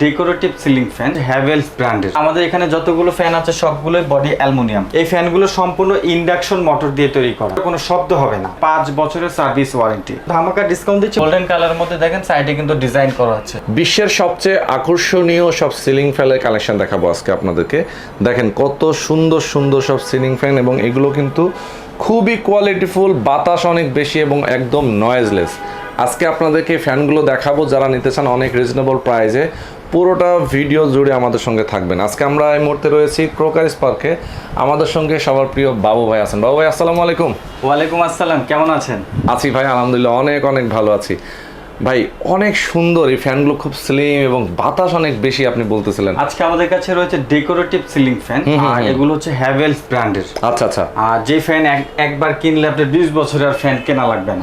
Decorative ceiling fan Havells ব্র্যান্ডের। আমাদের এখানে যতগুলো ফ্যান আছে সবগুলোই বডি অ্যালুমিনিয়াম। এই ফ্যানগুলো সম্পূর্ণ ইন্ডাকশন মোটর দিয়ে তৈরি করা, কোনো শব্দ হবে না, 5 বছরের সার্ভিস ওয়ারেন্টি। ধামাকা ডিসকাউন্ট দিচ্ছে। গোল্ডেন কালারের মধ্যে দেখেন সাইডে কিন্তু ডিজাইন করা আছে। বিশ্বের সবচেয়ে আকর্ষণীয় সব সিলিং ফ্যানের কালেকশন দেখাবো আজকে আপনাদেরকে। দেখেন কত সুন্দর সুন্দর সব সিলিং ফ্যান, এবং এগুলো কিন্তু খুবই কোয়ালিটিফুল, বাতাস অনেক বেশি এবং একদম নয়েজলেস। আজকে আপনাদেরকে ফ্যানগুলো দেখাবো, যারা নিতে চান অনেক রিজনেবল প্রাইসে। পুরোটা ভিডিও জুড়ে আমাদের সঙ্গে থাকবেন। আজকে আমরা এই মুহূর্তে রয়েছি ক্রোকারিস পার্কে। আমাদের সঙ্গে সবার প্রিয় বাবু ভাই আছেন। বাবু ভাই আসসালামু আলাইকুম। ওয়ালাইকুম আসসালাম, কেমন আছেন? আছি ভাই, আলহামদুলিল্লাহ অনেক অনেক ভালো আছি। ভাই অনেক সুন্দর এই ফ্যানগুলো, খুব স্লিম এবং বাতাস অনেক বেশি আপনি বলতেছিলেন। আজকে আমাদের কাছে রয়েছে ডেকোরেটিভ সিলিং ফ্যান, আর এগুলো হচ্ছে হ্যাভেলস ব্র্যান্ডের। আচ্ছা আচ্ছা। আর যে ফ্যান একবার কিনলে আপনি 20 বছরের ফ্যান কেনা লাগবে না।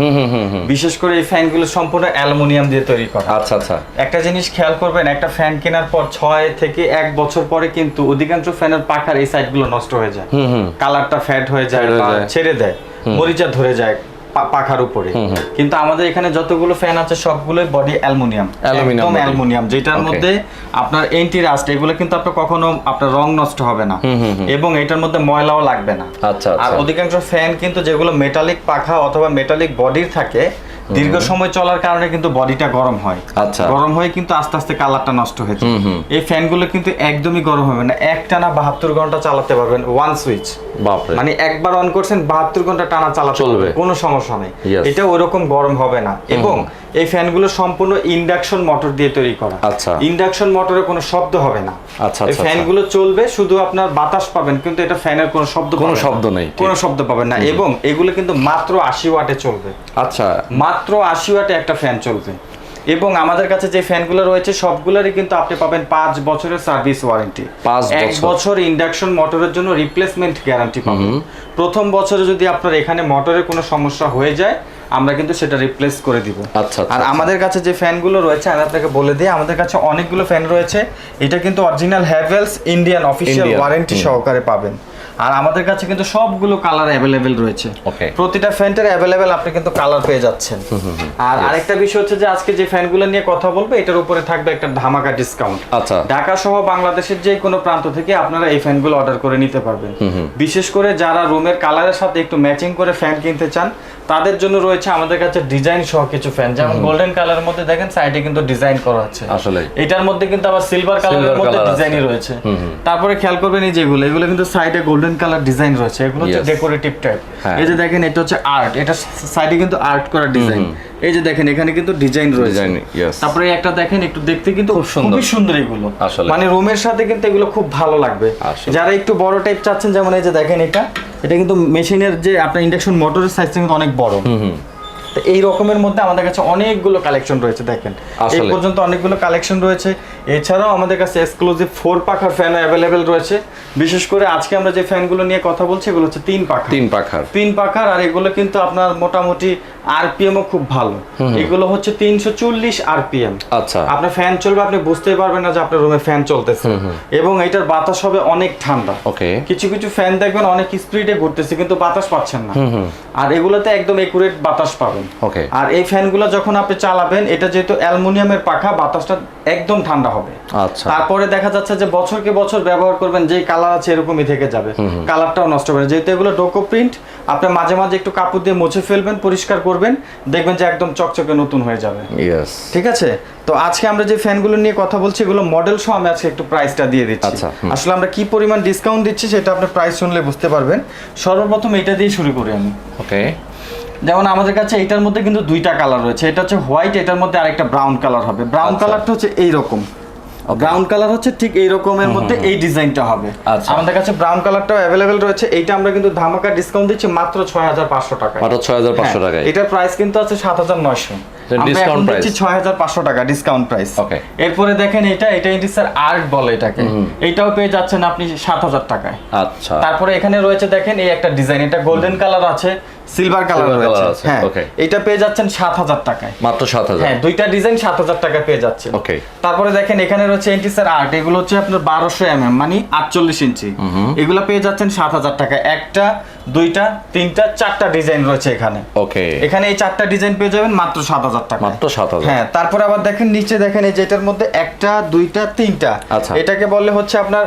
বিশেষ করে এই ফ্যানগুলো সম্পূর্ণ অ্যালুমিনিয়াম দিয়ে তৈরি করা। আচ্ছা আচ্ছা। একটা জিনিস খেয়াল করবেন, একটা ফ্যান কেনার পর 6 থেকে 1 বছর পরে কিন্তু অধিকাংশ ফ্যানের পাখার এই সাইডগুলো নষ্ট হয়ে যায়, কালারটা ফ্যাট হয়ে যায় বা ছেড়ে দেয়, মরিচা ধরে যায় পাখার উপরে। কিন্তু আমাদের এখানে যতগুলো ফ্যান আছে সবগুলোই বডি অ্যালুমিনিয়াম, একদম অ্যালুমিনিয়াম, যেটার মধ্যে আপনার এন্টি রাস্ট এগুলো কিন্তু আপনার কখনো আপনার রং নষ্ট হবে না, এবং এটার মধ্যে ময়লাও লাগবে না। আচ্ছা। আর অধিকাংশ ফ্যান কিন্তু যেগুলো মেটালিক পাখা অথবা মেটালিক বডির থাকে, দীর্ঘ সময় চলার কারণে কিন্তু বডিটা গরম হয়। আচ্ছা। গরম হয়ে কিন্তু আস্তে আস্তে কালারটা নষ্ট হয়ে যায়। এই ফ্যানগুলো কিন্তু একদমই গরম হবে না, একটানা 72 ঘন্টা চালাতে পারবেন, ওয়ান সুইচ। বাপরে, মানে একবার অন করছেন 72 ঘন্টা টানা চালাতে চলবে, কোনো সমস্যা নেই। Yes. এটা ওরকম গরম হবে না, এবং এই ফ্যানগুলো সম্পূর্ণ ইন্ডাকশন মোটর দিয়ে তৈরি করা। আচ্ছা। ইন্ডাকশন মোটরে কোনো শব্দ হবে না। আচ্ছা। এই ফ্যানগুলো চলবে, শুধু আপনার বাতাস পাবেন, কিন্তু এটা ফ্যানের কোনো শব্দ, কোনো শব্দ নেই, কোনো শব্দ পাবেন না। এবং এগুলো কিন্তু মাত্র 80 ওয়াটে চলবে। আচ্ছা, মাত্র 80 ওয়াটে একটা ফ্যান চলবে। এবং আমাদের কাছে যে ফ্যানগুলো রয়েছে সবগুলোরই কিন্তু আপনি পাবেন 5 বছরের সার্ভিস ওয়ারেন্টি। 1 বছর ইন্ডাকশন মোটরের জন্য রিপ্লেসমেন্ট গ্যারান্টি পাবেন। প্রথম বছরে যদি আপনার এখানে মোটরের কোনো সমস্যা হয়ে যায়, আমরা কিন্তু সেটা রিপ্লেস করে দিব। আচ্ছা। আর আমাদের কাছে যে ফ্যানগুলো রয়েছে আমি আপনাকে বলে দিই, আমাদের কাছে অনেকগুলো ফ্যান রয়েছে। এটা কিন্তু original Havells Indian official warranty সহকারে পাবেন। আর আমাদের কাছে কিন্তু সবগুলো কালার অ্যাভেলেবেল রয়েছে। প্রতিটা ফ্যানের অ্যাভেলেবেল আপনি কিন্তু কালার পেয়ে যাচ্ছেন। আর আরেকটা বিষয় হচ্ছে যে আজকে যে ফ্যানগুলো নিয়ে কথা বলবো, এটার উপরে থাকবে একটা ধামাকা ডিসকাউন্ট। আচ্ছা। ঢাকা সহ বাংলাদেশের যে কোনো প্রান্ত থেকে আপনারা এই ফ্যানগুলো অর্ডার করে নিতে পারবেন। বিশেষ করে যারা রুমের কালারের সাথে একটু ম্যাচিং করে ফ্যান কিনতে চান, তাদের জন্য রয়েছে আমাদের কাছে ডিজাইন সহ কিছু ফ্যান। যেমন গোল্ডেন কালারের মধ্যে দেখেন সাইডে কিন্তু ডিজাইন করা আছে। আসলে এটার মধ্যে কিন্তু আবার সিলভার কালারের মধ্যে ডিজাইনই রয়েছে। তারপরে খেয়াল করবেন এই যেগুলো, এগুলো কিন্তু সাইডে গোল্ডেন কালার ডিজাইন রয়েছে। এগুলো হচ্ছে ডেকোরেটিভ টাইপ। এই যে দেখেন এটা হচ্ছে আর্ট, এটা সাইডে কিন্তু আর্ট করা ডিজাইন। এই যে দেখেন এখানে কিন্তু ডিজাইন রয়েছে। তারপরে একটা দেখেন একটু দেখতে কিন্তু খুব সুন্দর এগুলো, মানে রুমের সাথে কিন্তু এগুলো খুব ভালো লাগবে। যারা একটু বড় টাইপ চাচ্ছেন, যেমন এই যে দেখেন এটা কিন্তু মেশিনের যে আপনার ইন্ডাকশন মোটরের সাইজ কিন্তু অনেক বড়। এই রকমের মধ্যে আমাদের কাছে অনেকগুলো কালেকশন রয়েছে। দেখেন এই পর্যন্ত অনেকগুলো কালেকশন রয়েছে। এছাড়াও আমাদের কাছে এক্সক্লুসিভ 4 পাখার ফ্যান অ্যাভেলেবেল রয়েছে। বিশেষ করে আজকে আমরা যে ফ্যানগুলো নিয়ে কথা বলছি এগুলো হচ্ছে 3 পাখার। আর এগুলো কিন্তু আপনার মোটামুটি আরপিএমও খুব ভালো। এগুলো হচ্ছে 340 আরপিএম। আচ্ছা। আপনার ফ্যান চলবে, আপনি বুঝতেই পারবেন না যে আপনার রুমে ফ্যান চলতেছে, এবং এটার বাতাস হবে অনেক ঠান্ডা। কিছু কিছু ফ্যান দেখবেন অনেক স্পিডে ঘুরতেছে কিন্তু বাতাস পাচ্ছেন না, আর এগুলোতে একদম একুরেট বাতাস পাবেন। আর এই ফ্যানগুলো যখন আপনি চালাবেন, এটা যেহেতু অ্যালুমিনিয়ামের পাখা, বাতাসটা একদম ঠান্ডা হবে। আচ্ছা। তারপরে দেখা যাচ্ছে যে বছরকে বছর ব্যবহার করবেন, যেই কালার আছে এরকমই থেকে যাবে, কালারটাও নষ্ট হবে না। যেহেতু এগুলো ডোকো প্রিন্ট, আপনি মাঝে মাঝে একটু কাপড় দিয়ে মুছে ফেলবেন, পরিষ্কার করবেন, দেখবেন যে একদম চকচকে নতুন হয়ে যাবে। ঠিক আছে। তো আজকে আমরা যে ফ্যানগুলো নিয়ে কথা বলছি এগুলো মডেল সহ আমি আজকে একটু প্রাইসটা দিয়ে দিচ্ছি। আসলে আমরা কি পরিমাণ ডিসকাউন্ট দিচ্ছি সেটা আপনি প্রাইস শুনলে বুঝতে পারবেন। সর্বপ্রথম এটা দিয়ে শুরু করি আমি। যেমন আমাদের কাছে এটার মধ্যে কিন্তু 2টা কালার রয়েছে। এটা হচ্ছে হোয়াইট, এটার মধ্যে আরেকটা ব্রাউন কালার হবে। ব্রাউন কালারটা হচ্ছে এইরকম, ব্রাউন কালার হচ্ছে ঠিক এই রকমের মধ্যে এই ডিজাইনটা হবে। আমাদের কাছে ব্রাউন কালারটাও অ্যাভেলেবেল রয়েছে। এইটা আমরা কিন্তু ধামাকা ডিসকাউন্ট দিচ্ছি মাত্র 6500 টাকা। মাত্র 6500 টাকা। এটার প্রাইস কিন্তু আছে 7900। ডিসকাউন্ট প্রাইস 6500 টাকা ডিসকাউন্ট প্রাইস। এরপরে দেখেন এটা স্যার আর্ট বলে এটাকে, এটাও পেয়ে যাচ্ছেন আপনি 7000 টাকায়। আচ্ছা। তারপরে এখানে রয়েছে দেখেন এই একটা ডিজাইন, এটা গোল্ডেন কালার আছে, সিলভার কালার Silver রয়েছে। color আছে, হ্যাঁ okay. এটা পেয়ে যাচ্ছেন 7,000 টাকায়। মাত্র 7,000। হ্যাঁ দুইটা ডিজাইন 7,000 টাকায় পেয়ে যাচ্ছে। ওকে। তারপরে দেখেন এখানে রয়েছে এন্টিসার আর্ট, এগুলো হচ্ছে আপনার 1200 মানে 48 ইঞ্চি। এগুলো পেয়ে যাচ্ছেন 7,000 টাকা। একটা, দুইটা, তিনটা, চারটা ডিজাইন রয়েছে এখানে। ওকে। এখানে এই চারটা ডিজাইন পেয়ে যাবেন মাত্র 7,000 টাকা। মাত্র 7,000। হ্যাঁ তারপরে আবার দেখেন নিচে দেখেন এই যেটার মধ্যে একটা, দুইটা, তিনটা। আচ্ছা। এটাকে বললে হচ্ছে আপনার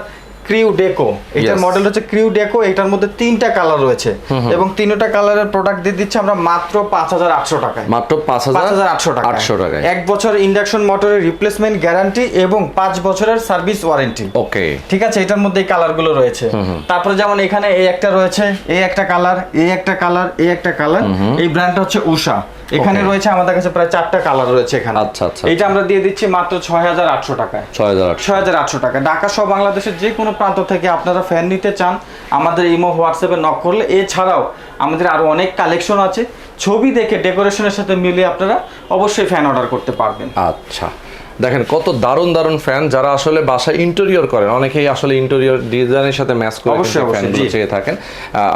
ক্রিউ ডেকো। এটার Yes. মডেল হচ্ছে ক্রিউ ডেকো। এটার মধ্যে তিনটা কালার রয়েছে এবং তিনটা কালারের প্রোডাক্ট দিয়ে দিচ্ছি আমরা মাত্র 5,800 টাকায়। মাত্র 5,800 টাকা। 800 টাকায়। 1 বছর ইন্ডাকশন মোটরের রিপ্লেসমেন্ট গ্যারান্টি এবং 5 বছরের সার্ভিস ওয়ারেন্টি। ওকে। ঠিক আছে, এটার মধ্যে এই কালারগুলো রয়েছে। তারপরে যেমন এখানে এই একটা রয়েছে, এই একটা কালার, এই একটা কালার, এই একটা কালার। এই ব্র্যান্ডটা হচ্ছে উষা। এখানে Okay. রয়েছে আমাদের কাছে প্রায় 4টা কালার রয়েছে এখানে। আচ্ছা, আচ্ছা, এটা আমরা দিয়ে দিচ্ছি মাত্র 6,800 টাকায়। 6,800 টাকা। ঢাকা সহ বাংলাদেশের যে কোনো প্রান্ত থেকে আপনারা ফ্যান নিতে চান আমাদের ইমো হোয়াটসঅ্যাপে নক করলে, এছাড়াও আমাদের আরো অনেক কালেকশন আছে, ছবি দেখে ডেকোরেশনের সাথে মিলিয়ে আপনারা অবশ্যই ফ্যান অর্ডার করতে পারবেন। আচ্ছা, দেখেন কত দারুণ দারুণ ফ্যান। যারা আসলে বাসায় ইন্টেরিয়র করেন, অনেকেই আসলে ইন্টেরিয়র ডিজাইনের সাথে ম্যাচ করে ফ্যানগুলো চেয়ে থাকেন।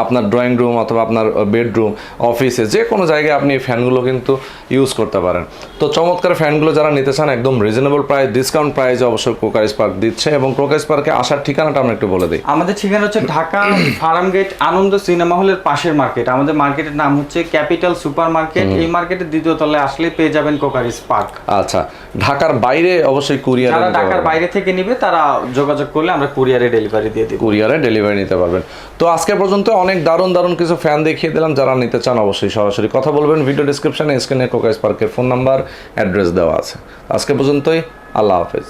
আপনার ড্রয়িং রুম অথবা আপনার বেডরুম, অফিসে যে কোনো জায়গায় আপনি এই ফ্যানগুলো কিন্তু ইউজ করতে পারেন। তো চমৎকার ফ্যানগুলো যারা নিতে চান একদম রিজনেবল প্রাইস, ডিসকাউন্ট প্রাইসে অবশ্যই ক্রোকারিজ পার্ক দিচ্ছে। এবং ক্রোকারিজ পার্কে আসার ঠিকানাটা আমরা একটু বলে দিই। আমাদের ঠিকানা হচ্ছে ঢাকা ফার্মগেট আনন্দ সিনেমা হলের পাশের মার্কেট। আমাদের মার্কেটের নাম হচ্ছে ক্যাপিটাল সুপার মার্কেট। এই মার্কেটের দ্বিতীয় তলায় আসলে পেয়ে যাবেন ক্রোকারিজ পার্ক। আচ্ছা, ঢাকার বাইরে অবশ্যই কুরিয়ারে, যারা ঢাকার বাইরে থেকে নিবে তারা যোগাযোগ করলে আমরা কুরিয়ারে ডেলিভারি দিয়ে দিই। কুরিয়ারে ডেলিভারি নিতে পারবেন। তো আজকে পর্যন্ত অনেক দারুণ দারুণ কিছু ফ্যান দেখিয়ে দিলাম। যারা নিতে চান অবশ্যই সরাসরি কথা বলবেন। ভিডিও ডিসক্রিপশনে স্ক্রিনে ক্রোকারিজ পার্কের ফোন নাম্বার, অ্যাড্রেস দেওয়া আছে। আজকে পর্যন্তই, আল্লাহ হাফেজ।